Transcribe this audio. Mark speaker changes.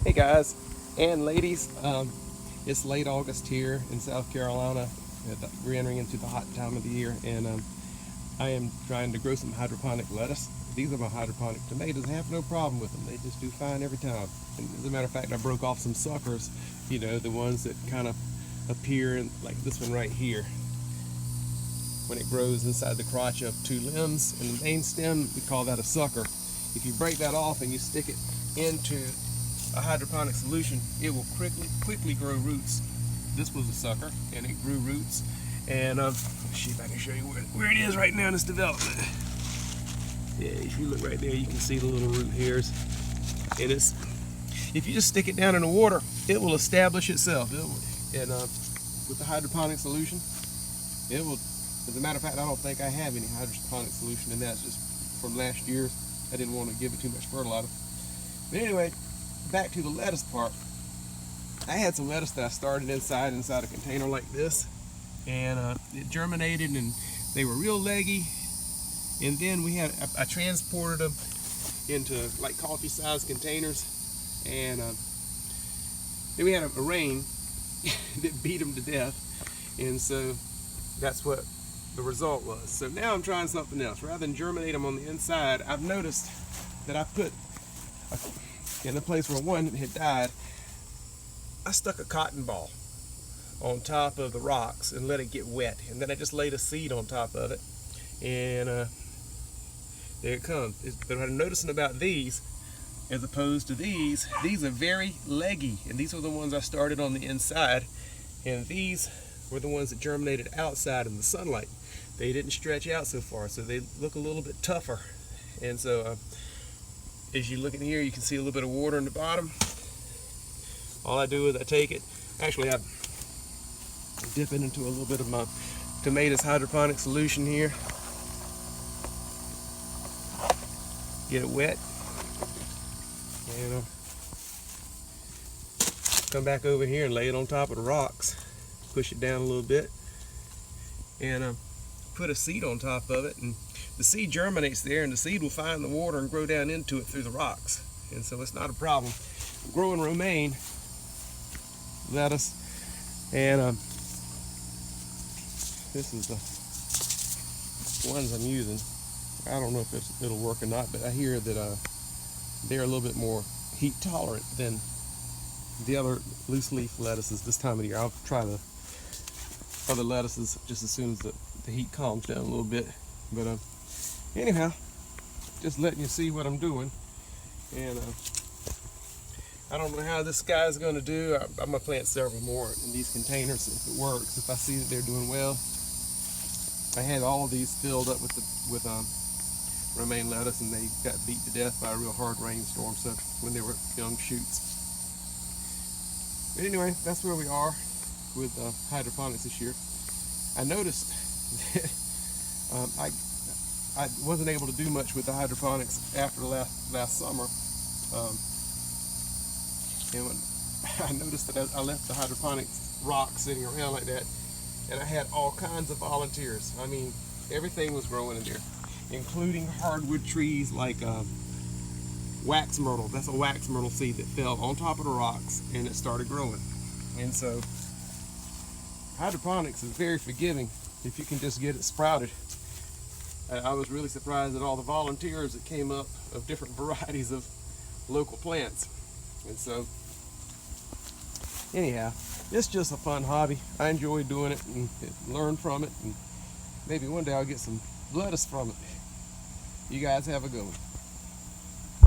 Speaker 1: Hey guys and ladies, it's late August here in South Carolina. We're entering into the hot time of the year, and I am trying to grow some hydroponic lettuce. These are my hydroponic tomatoes. I have no problem with them. They just do fine every time. And as a matter of fact, I broke off some suckers, you know, the ones that kind of appear in, like this one right here. When it grows inside the crotch of two limbs and the main stem, we call that a sucker. If you break that off and you stick it into a hydroponic solution, it will quickly grow roots. This was a sucker and it grew roots, and let's see if I can show you where it is right now in its development. Yeah, if you look right there, you can see the little root hairs, and it's, if you just stick it down in the water, it will establish itself. With the hydroponic solution, it will. As a matter of fact, I don't think I have any hydroponic solution, and that's just from last year's. I didn't want to give it too much fertilizer. But anyway, back to the lettuce part. I had some lettuce that I started inside a container like this, and it germinated, and they were real leggy. And then I transported them into like coffee-sized containers, and then we had a rain that beat them to death, and so that's what the result was. So now I'm trying something else. Rather than germinate them on the inside, I've noticed that I put in the place where one had died, I stuck a cotton ball on top of the rocks and let it get wet, and then I just laid a seed on top of it, and there it comes. But what I'm noticing about these, as opposed to these are very leggy, and these were the ones I started on the inside, and these were the ones that germinated outside in the sunlight. They didn't stretch out so far, so they look a little bit tougher. And so as you look in here, you can see a little bit of water in the bottom. All I do is I take it, actually I dip it into a little bit of my tomatoes hydroponic solution here, get it wet, and come back over here and lay it on top of the rocks, push it down a little bit, and put a seed on top of it, and the seed germinates there, and the seed will find the water and grow down into it through the rocks, and so it's not a problem. I'm growing romaine lettuce, and this is the ones I'm using. I don't know if it'll work or not, but I hear that they're a little bit more heat tolerant than the other loose leaf lettuces this time of the year. I'll try the other lettuces just as soon as the heat calms down a little bit. But anyhow, just letting you see what I'm doing, and I don't know how this guy's going to do. I'm going to plant several more in these containers if it works, if I see that they're doing well. I had all of these filled up with romaine lettuce, and they got beat to death by a real hard rainstorm, so when they were young shoots. But anyway, that's where we are with hydroponics this year. I noticed that I wasn't able to do much with the hydroponics after the last summer, and when I noticed that I left the hydroponics rock sitting around like that, and I had all kinds of volunteers. I mean, everything was growing in there, including hardwood trees like wax myrtle. That's a wax myrtle seed that fell on top of the rocks, and it started growing. And so hydroponics is very forgiving if you can just get it sprouted. I was really surprised at all the volunteers that came up of different varieties of local plants. And so anyhow, it's just a fun hobby. I enjoy doing it and learn from it, and maybe one day I'll get some lettuce from it. You guys have a good one.